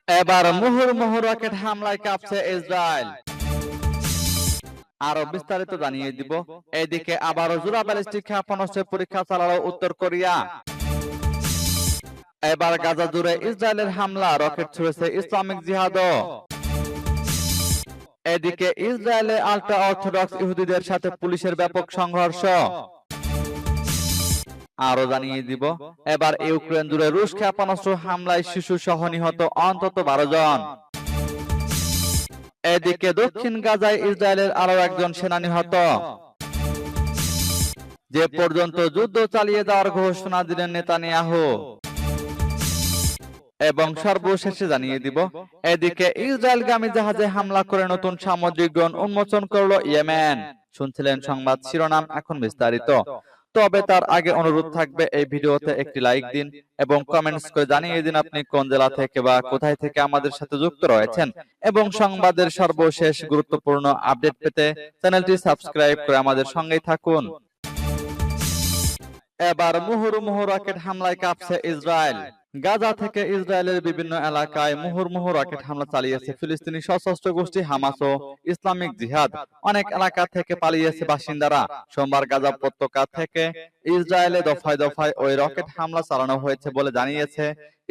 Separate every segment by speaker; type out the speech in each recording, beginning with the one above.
Speaker 1: এবার মুহুর্মুহু রকেট হামলায় কাঁপছে ইসরায়েল। আরো বিস্তারিত জানিয়ে দিব। এদিকে আবারও জোড়া ব্যালিস্টিক ক্ষেপণাস্ত্রের পরীক্ষা চালালো উত্তর কোরিয়া। এবার গাজা জুড়ে ইসরায়েলের হামলা, রকেট ছুড়েছে ইসলামিক জিহাদও। এদিকে ইসরায়েলে আল্ট্রা অর্থোডক্স ইহুদিদের সাথে পুলিশের ব্যাপক সংঘর্ষ। আরো জানিয়ে দিব, এবার ইউক্রেন জুড়ে রুশ ক্ষেপণাস্ত্র হামলায় শিশু সহ নিহত অন্তত 12 জন। এদিকে দক্ষিণ গাজায় ইসরায়েলের আরো একজন সেনা নিহত। যে পর্যন্ত যুদ্ধ চালিয়ে যাওয়ার ঘোষণা দিলেন নেতানিয়াহু। এবং সর্বশেষে জানিয়ে দিব, এদিকে ইসরায়েলগামী জাহাজে হামলা করে নতুন সামুদ্রিক ড্রোন উন্মোচন করলো ইয়েমেন। শুনছিলেন সংবাদ শিরোনাম, এখন বিস্তারিত। তবে তার আগে অনুরোধ থাকবে, এই ভিডিওতে একটি লাইক দিন এবং কমেন্টস করে জানিয়ে দিন আপনি কোন জেলা থেকে বা কোথায় থেকে আমাদের সাথে যুক্ত রয়েছেন। এবং সংবাদের সর্বশেষ গুরুত্বপূর্ণ আপডেট পেতে চ্যানেলটি সাবস্ক্রাইব করে আমাদের সঙ্গেই থাকুন। এবার মুহুর্মুহু রকেট হামলায় কাঁপছে ইসরায়েল। গাজা থেকে ইসরায়েলের বিভিন্ন এলাকায় মুহুর্মুহু রকেট হামলা চালিয়েছে ফিলিস্তিনি সশস্ত্র গোষ্ঠী হামাস ও ইসলামিক জিহাদ। অনেক এলাকা থেকে পালিয়েছে বাসিন্দারা। সোমবার গাজা উপত্যকা থেকে ইসরায়েলে দফায় দফায় ওই রকেট হামলা চালানো হয়েছে বলে জানিয়েছে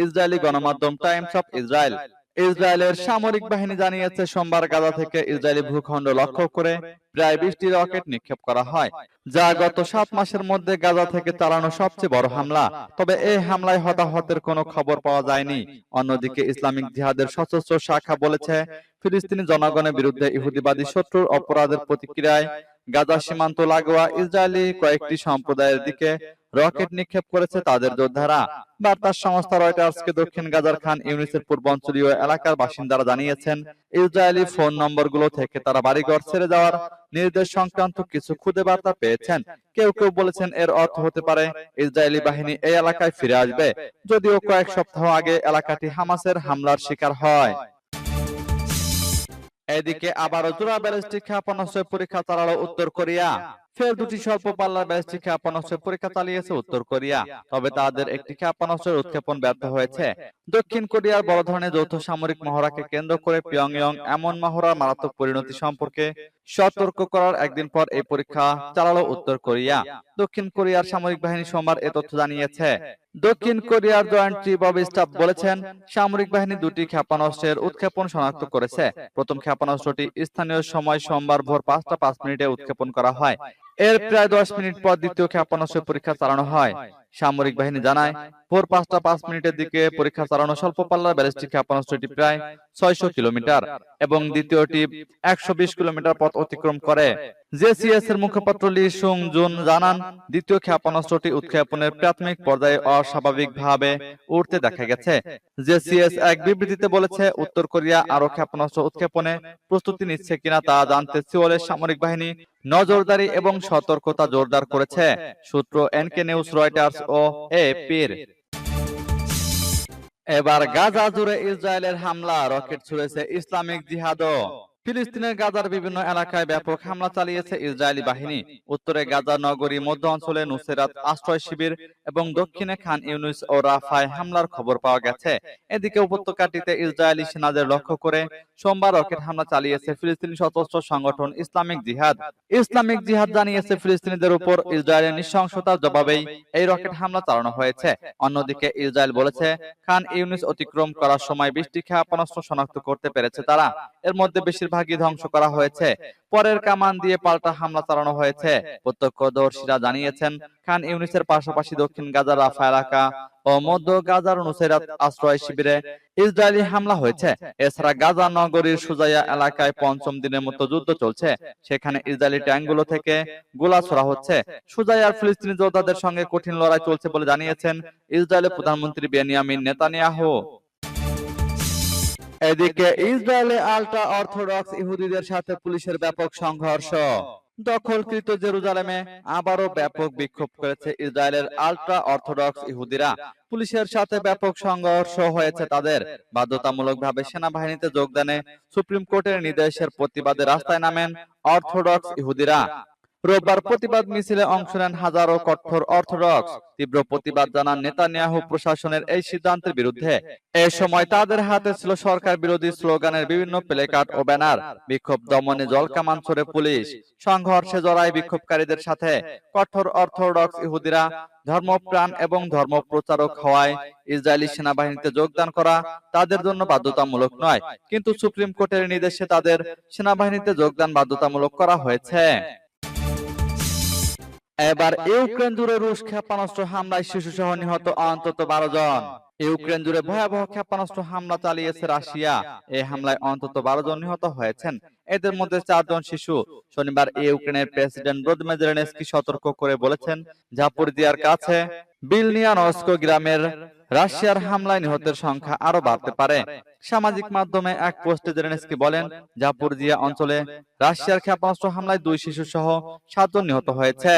Speaker 1: ইসরায়েলি গণমাধ্যম টাইমস অফ ইসরায়েল। ইসরায়েলের সামরিক বাহিনী জানিয়েছে, সোমবার গাজা থেকে ইসরায়েলি ভূখণ্ড লক্ষ্য করে প্রায় 20টি রকেট নিক্ষেপ করা হয়, যা গত 7 মাসের মধ্যে গাজা থেকে চালানো সবচেয়ে বড় হামলা। তবে এই হামলায় হতাহতের কোনো খবর পাওয়া যায়নি। অন্যদিকে ইসলামিক জিহাদের সশস্ত্র শাখা বলেছে, ফিলিস্তিনি জনগণের বিরুদ্ধে ইহুদিবাদী শত্রুর অপরাধের প্রতিক্রিয়ায় গাজা সীমান্ত লাগোয়া ইসরায়েলি কয়েকটি সম্প্রদায়ের দিকে রকেট নিক্ষেপ করেছে তাদের যোদ্ধারা। বার্তা সংস্থা রয়টার্সকে দক্ষিণ গাজার খান ইউনিসের পূর্বাঞ্চলীয় এলাকার বাসিন্দারা জানিয়েছেন, ইসরায়েলি ফোন নম্বরগুলো থেকে তারা বাড়িঘর ছেড়ে যাওয়ার নির্দেশ সংক্রান্ত কিছু খুদে বার্তা পেয়েছেন। কেউ কেউ বলেছেন এর অর্থ হতে পারে ইসরায়েলি বাহিনী এই এলাকায় ফিরে আসবে, যদিও কয়েক সপ্তাহ আগে এলাকাটি হামাসের হামলার শিকার হয়। এদিকে আবারও জোড়া ব্যালিস্টিক ক্ষেপণাস্ত্রের পরীক্ষা চালালো উত্তর কোরিয়া। ফের দুটি স্বল্প পাল্লার ব্যালিস্টিক ক্ষেপণাস্ত্রের পরীক্ষা চালিয়েছে উত্তর কোরিয়া। তবে তাদের একটি ক্ষেপণাস্ত্রের উৎক্ষেপণ ব্যর্থ হয়েছে। দক্ষিণ কোরিয়ার বড় ধরনের যৌথ সামরিক মহড়াকে কেন্দ্র করে পিয়ংইয়ং এমন মহড়ার মারাত্মক পরিণতি সম্পর্কে সতর্ক করার একদিন পর এই পরীক্ষা চালালো উত্তর কোরিয়া। দক্ষিণ কোরিয়ার সামরিক বাহিনী সোমবার এ তথ্য জানিয়েছে। দক্ষিণ কোরিয়ার জয়েন্ট চিফ অব স্টাফ বলেছেন, সামরিক বাহিনী দুটি ক্ষেপণাস্ত্রের উৎক্ষেপণ শনাক্ত করেছে। প্রথম ক্ষেপণাস্ত্রটি স্থানীয় সময় সোমবার ভোর 5টা 5 মিনিটে উৎক্ষেপণ করা হয়। এর প্রায় 10 মিনিট পর দ্বিতীয় ক্ষেপণাস্ত্রের পরীক্ষা চালানো হয়। সামরিক বাহিনী জানায়, ভোর 5টা 5 মিনিটের দিকে পরীক্ষা চালানো স্বল্প পাল্লার ব্যালিস্টিক ক্ষেপণাস্ত্রটি প্রায় 600 কিলোমিটার এবং দ্বিতীয়টি 120 কিলোমিটার পথ অতিক্রম করে। জেসিএস এর মুখপাত্র লি সুং জুন জানান, দ্বিতীয় ক্ষেপণাস্ত্রটি উৎক্ষেপণের প্রাথমিক পর্যায়ে অস্বাভাবিকভাবে উঠতে দেখা গেছে। জেসিএস এক বিবৃতিতে বলেছে, উত্তর কোরিয়া আরো ক্ষেপণাস্ত্র উৎক্ষেপণে প্রস্তুতি নিচ্ছে কিনা তা জানতে সিওলের সামরিক বাহিনী নজরদারি এবং সতর্কতা জোরদার করেছে। সূত্র এনকে নিউজ, রয়টার্স ও এপির। এবার গাজা জুড়ে ইসরায়েলের হামলা, রকেট ছুড়েছে ইসলামিক জিহাদও। ফিলিস্তিনের গাজার বিভিন্ন এলাকায় ব্যাপক হামলা চালিয়েছে ইসরায়েলি বাহিনী। উত্তরে গাজা নগরী, মধ্য অঞ্চলে নুসেরাত আশ্রয় শিবির এবং দক্ষিণে খান ইউনিস ও রাফায় হামলার খবর পাওয়া গেছে। এদিকে উপত্যকাটিতে ইসরায়েলি সেনাদের লক্ষ্য করে সোমবার রকেট হামলা চালিয়েছে ফিলিস্তিনি সশস্ত্র সংগঠন ইসলামিক জিহাদ। ইসলামিক জিহাদ জানিয়েছে, ফিলিস্তিনিদের উপর ইসরায়েলের নৃশংসতার জবাবেই এই রকেট হামলা চালানো হয়েছে। অন্যদিকে ইসরায়েল বলেছে, খান ইউনিস অতিক্রম করার সময় 20টি ক্ষেপণাস্ত্র শনাক্ত করতে পেরেছে তারা। এর মধ্যে বেশিরভাগই ধ্বংস করা হয়েছে। পরের কামান দিয়ে পাল্টা হামলা চালানো হয়েছে। প্রত্যক্ষদর্শীরা জানিয়েছেন, খান ইউনিসের পাশাপাশি দক্ষিণ গাজার রাফা এলাকা ও মধ্য গাজার নুসেরাত আশ্রয় শিবিরে ইসরায়েলি হামলা হয়েছে। এছাড়া গাজা নগরীর সুজাইয়া এলাকায় পঞ্চম দিনের মতো যুদ্ধ চলছে। সেখানে ইসরায়েলি ট্যাঙ্কগুলো থেকে গোলা ছোড়া হচ্ছে। সুজাইয়ার ফিলিস্তিনি যোদ্ধাদের সঙ্গে কঠিন লড়াই চলছে বলে জানিয়েছেন ইসরায়েলের প্রধানমন্ত্রী বেনিয়ামিন নেতানিয়াহু। এদিকে ইসরায়েলে আল্ট্রা অর্থোডক্স ইহুদিদের সাথে পুলিশের ব্যাপক সংঘর্ষ। দখলকৃত জেরুজালেমে আবারও ব্যাপক বিক্ষোভ করেছে ইসরায়েলের আল্ট্রা অর্থোডক্স ইহুদিরা। পুলিশের সাথে ব্যাপক সংঘর্ষ হয়েছে তাদের। বাধ্যতামূলকভাবে সেনাবাহিনীতে যোগদানে সুপ্রিম কোর্টের নির্দেশের প্রতিবাদে রাস্তায় নামেন অর্থোডক্স ইহুদিরা। রোববার প্রতিবাদ মিছিলে অংশ নেন হাজারো কট্টর অর্থোডক্স। তীব্র প্রতিবাদ জানান নেতানিয়াহু প্রশাসনের এই সিদ্ধান্তের বিরুদ্ধে। এ সময় তাদের হাতে ছিল সরকার বিরোধী স্লোগানের বিভিন্ন প্লেকার্ড ও ব্যানার। বিক্ষোভ দমনে জলকামান ছোড়ে পুলিশ। সংঘর্ষে জড়ায় বিক্ষোভকারীদের সাথে কঠোর অর্থোডক্স ইহুদিরা। ধর্মপ্রাণ এবং ধর্মপ্রচারক হওয়ায় ইসরায়েলি সেনাবাহিনীতে যোগদান করা তাদের জন্য বাধ্যতামূলক নয়, কিন্তু সুপ্রিম কোর্টের নির্দেশে তাদের সেনাবাহিনীতে যোগদান বাধ্যতামূলক করা হয়েছে। এবার ইউক্রেন জুড়ে রুশ ক্ষেপণাস্ত্র হামলায় শিশুসহ নিহত অন্তত 12 জন। ইউক্রেন জুড়ে ভয়াবহ ক্ষেপণাস্ত্র হামলা চালিয়েছে রাশিয়া। এই হামলায় অন্তত 12 জন নিহত হয়েছেন, এদের মধ্যে 4 জন শিশু। শনিবার ইউক্রেনের প্রেসিডেন্ট ভলোদিমির জেলেনস্কি সতর্ক করে বলেছেন, জাপোরিজিয়ার কাছে বিলনিয়ানস্ক গ্রামের রাশিয়ার হামলায় নিহতের সংখ্যা আরো বাড়তে পারে। সামাজিক মাধ্যমে এক পোস্টে জেলেনস্কি বলেন, জাপোরিজিয়া অঞ্চলে রাশিয়ার ক্ষেপণাস্ত্র হামলায় 2 শিশু সহ 7 জন নিহত হয়েছে।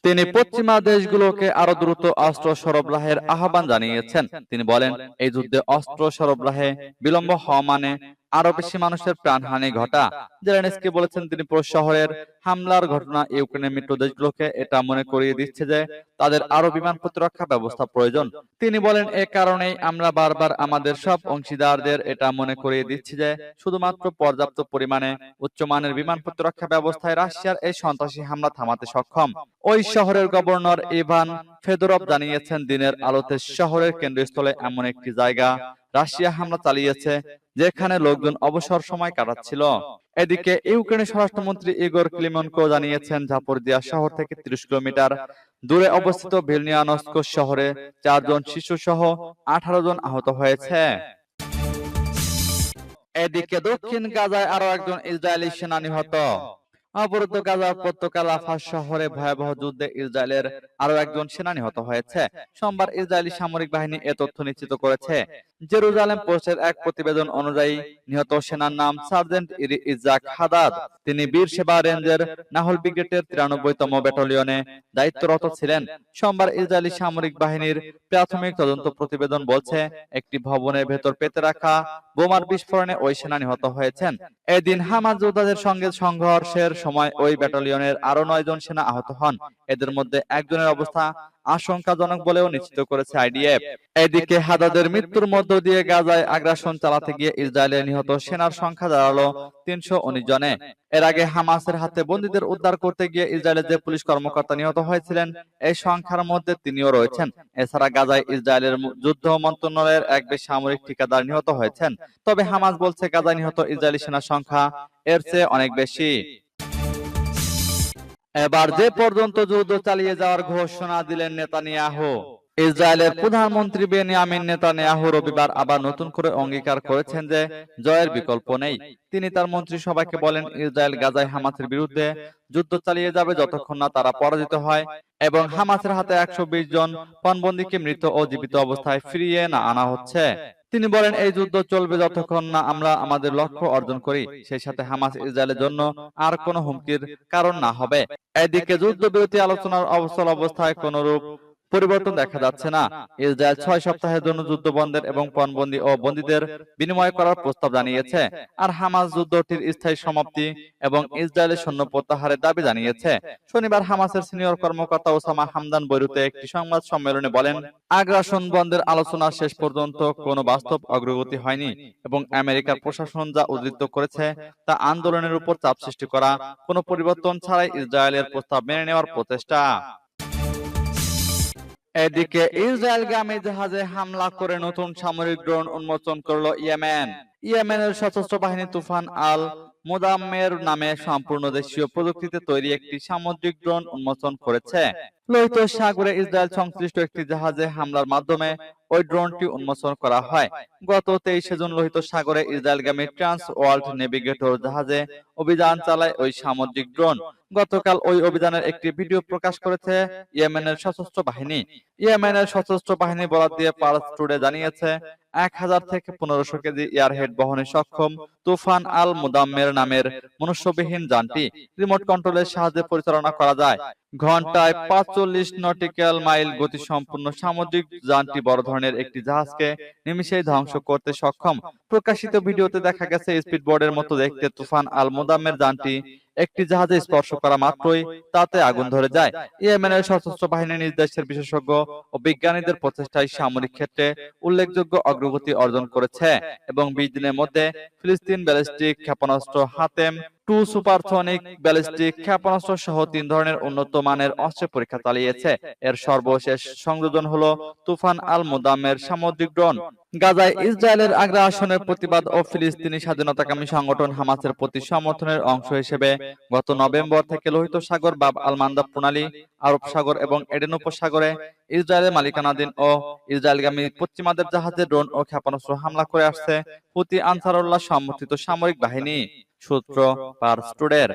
Speaker 1: তিনি পশ্চিমা দেশগুলোকে আরো দ্রুত অস্ত্র সরবরাহের আহ্বান জানিয়েছেন। তিনি বলেন, এই যুদ্ধে অস্ত্র সরবরাহে বিলম্ব হওয়া মানে আরো বেশি মানুষের প্রাণহানি ঘটা। জেলেনস্কি বলেছেন, তিনি পুরো শহরের হামলার ঘটনা ইউক্রেনের মিত্র দেশগুলোকে এটা মনে করিয়ে দিচ্ছে যে তাদের আরো বিমান প্রতিরক্ষা ব্যবস্থা প্রয়োজন। তিনি বলেন, এ কারণেই আমরা বারবার আমাদের সব অংশীদারদের এটা মনে করিয়ে দিচ্ছি যে শুধুমাত্র পর্যাপ্ত পরিমাণে উচ্চমানের বিমান প্রতিরক্ষা ব্যবস্থায় রাশিয়ার এই সন্ত্রাসী হামলা থামাতে সক্ষম। ওই শহরের গভর্নর ইভান ফেদরভ জানিয়েছেন, দিনের আলোতে শহরের কেন্দ্রস্থলে এমন একটি জায়গা রাশিয়া হামলা চালিয়েছে যেখানে লোকজন অবসর সময় কাটাচ্ছিল। এদিকে ইউক্রেনের স্বরাষ্ট্রমন্ত্রী ইগোর ক্লিমেনকো জানিয়েছেন, জাপোরিজিয়া শহর থেকে 30 কিলোমিটার দূরে অবস্থিত ভিলনিয়ানস্ক শহরে 4 জন শিশু সহ 18 জন আহত হয়েছে। এদিকে দক্ষিণ গাজায় আরো একজন ইসরায়েলি সেনা নিহত। অবরুদ্ধ গাজার উপত্যকা রাফা শহরে ভয়াবহ যুদ্ধে ইসরায়েলের আরো একজন সেনা নিহত হয়েছে। সোমবার ইসরায়েলি সামরিক বাহিনী এ তথ্য নিশ্চিত করেছে। জেরুজালেম পোস্টের এক প্রতিবেদন অনুযায়ী নিহত সেনার নাম সার্জেন্ট ইজাক হাদাদ। তিনি বীর সেবা রেঞ্জের নাহল ব্রিগেডের 93তম ব্যাটালিয়নে দায়িত্বরত ছিলেন। সোমবার ইসরায়েলি সামরিক বাহিনীর প্রাথমিক তদন্ত প্রতিবেদন বলছে, একটি ভবনের ভেতর পেতে রাখা বোমার বিস্ফোরণে ওই সেনা নিহত হয়েছেন। এদিন হামাস যোদ্ধাদের সঙ্গে সংঘর্ষের সময় ওই ব্যাটালিয়নের আরো 9 জন সেনা আহত হন। এদের মধ্যে একজনের অবস্থা আশঙ্কাজনক বলেও নিশ্চিত করেছে আইডিএফ। এদিকে হাদাদের মৃত্যুর মধ্য দিয়ে গাজায় আগ্রাসন চালাতে গিয়ে ইসরায়েলের নিহত সেনার সংখ্যা দাঁড়ালো 319 জনে। এর আগে হামাসের হাতে বন্দীদের উদ্ধার করতে গিয়ে ইসরায়েলের যে পুলিশ কর্মকর্তা নিহত হয়েছিলেন, এই সংখ্যার মধ্যে তিনিও রয়েছেন। এছাড়া গাজায় ইসরায়েলের যুদ্ধ মন্ত্রণালয়ের এক বেসামরিক ঠিকাদার নিহত হয়েছেন। তবে হামাস বলছে, গাজায় নিহত ইসরায়েলি সেনার সংখ্যা এর চেয়ে অনেক বেশি। এবার যে পর্যন্ত যুদ্ধ চালিয়ে যাওয়ার ঘোষণা দিলেন নেতানিয়াহু। ইসরায়েলের প্রধানমন্ত্রী বেনিয়ামিন নেতানিয়াহু রবিবার আবার নতুন করে অঙ্গীকার করেছেন যে জয়ের বিকল্প নেই। তিনি তার মন্ত্রিসভাকে বলেন, ইসরায়েল গাজায় হামাসের বিরুদ্ধে যুদ্ধ চালিয়ে যাবে যতক্ষণ না তারা পরাজিত হয় এবং হামাসের হাতে 120 জন পণবন্দীকে মৃত ও জীবিত অবস্থায় ফিরিয়ে না আনা হচ্ছে। তিনি বলেন, এই যুদ্ধ চলবে যতক্ষণ না আমরা আমাদের লক্ষ্য অর্জন করি, সেই সাথে হামাস ইসরায়েলের জন্য আর কোনো হুমকির কারণ না হবে। এদিকে যুদ্ধবিরতি আলোচনার অবস্থল অবস্থায় কোনরূপ পরিবর্তন দেখা যাচ্ছে না। ইসরায়েল 6 সপ্তাহের জন্য যুদ্ধ বন্ধের এবং পণবন্দী ও বন্দীদের বিনিময় করার প্রস্তাব জানিয়েছে, আর হামাস যুদ্ধটির স্থায়ী সমাপ্তি এবং ইসরায়েলের সৈন্য প্রত্যাহারের দাবি জানিয়েছে। শনিবার হামাসের সিনিয়র কর্মকর্তা ওসামা হামদান বৈরুতে একটি সংবাদ সম্মেলনে বলেন, আগ্রাসন বন্ধের আলোচনা শেষ পর্যন্ত কোনো বাস্তব অগ্রগতি হয়নি এবং আমেরিকার প্রশাসন যা উদ্ধৃত করেছে তা আন্দোলনের উপর চাপ সৃষ্টি করা, কোনো পরিবর্তন ছাড়াই ইসরায়েলের প্রস্তাব মেনে নেওয়ার প্রচেষ্টা। এদিকে ইসরায়েলগামী জাহাজে হামলা করে নতুন সামরিক ড্রোন উন্মোচন করলো ইয়েমেন। ইয়েমেনের সশস্ত্র বাহিনী তুফান আল মুদাম্মের নামে সম্পূর্ণ দেশীয় প্রযুক্তিতে তৈরি একটি সামুদ্রিক ড্রোন উন্মোচন করেছে। লোহিত সাগরে ইসরায়েল সংশ্লিষ্ট একটি জাহাজে হামলার মাধ্যমে ওই ড্রোনটি উন্মোচন করা হয়। গত 23 জুন লোহিত সাগরে ইসরায়েলগামী ট্রান্স ওয়ার্ল্ড নেভিগেটর জাহাজে অভিযান চালায় ওই সামুদ্রিক ড্রোন। গতকাল ওই অভিযানের একটি ভিডিও প্রকাশ করেছে ইয়েমেনের সশস্ত্র বাহিনী। ইয়েমেনের সশস্ত্র বাহিনী বরাত দিয়ে পালস টুডে জানিয়েছে, 1000 থেকে 1500 কেজি এয়ারহেড বহনে সক্ষম তুফান আল মুদাম্মের নামের মনুষ্যবিহীন যানটি রিমোট কন্ট্রোলের সাহায্যে পরিচালনা করা যায়। ঘন্টায় ৪৫ নটিক্যাল মাইল গতিসম্পন্ন সামুদ্রিক যানটি বড় ধরনের একটি জাহাজকে নিমিষেই ধ্বংস করতে সক্ষম। প্রকাশিত ভিডিওতে দেখা গেছে স্পিডবোটের মতো দেখতে তুফান আল মুদাম্মের যানটি একটি জাহাজে স্পর্শ করা মাত্রই তাতে আগুন ধরে যায়। ইয়েমেনের সশস্ত্র বাহিনী নিজ দেশের বিশেষজ্ঞ ও বিজ্ঞানীদের প্রচেষ্টায় সামরিক ক্ষেত্রে উল্লেখযোগ্য অগ্রগতি অর্জন করেছে এবং ২০ দিনের মধ্যে ফিলিস্তিন ব্যালিস্টিক ক্ষেপণাস্ত্র হাতেম 2 সুপারসনিক ব্যালিস্টিক ক্ষেপণাস্ত্র সহ ৩ ধরনের উন্নত মানের অস্ত্রের পরীক্ষা চালিয়েছে। এর সর্বশেষ সংযোজন হলো তুফান আল মুদাম্মের সামুদ্রিক ড্রোন। গাজায় ইসরায়েলের আগ্রাসনের প্রতিবাদ ও ফিলিস্তিনি স্বাধীনতাকামী সংগঠন হামাসের প্রতি সমর্থনের অংশ হিসেবে গত নভেম্বর থেকে লোহিত সাগর, বাব আল মান্দাব প্রণালী, আরব সাগর এবং এডেন উপসাগরে ইসরায়েলের মালিকানাধীন ও ইসরায়েলগামী পশ্চিমাদের জাহাজে ড্রোন ও ক্ষেপণাস্ত্র হামলা করে আসছে হুতি আনসারুল্লাহ সমর্থিত সামরিক বাহিনী। সূত্র পার্স টুডের।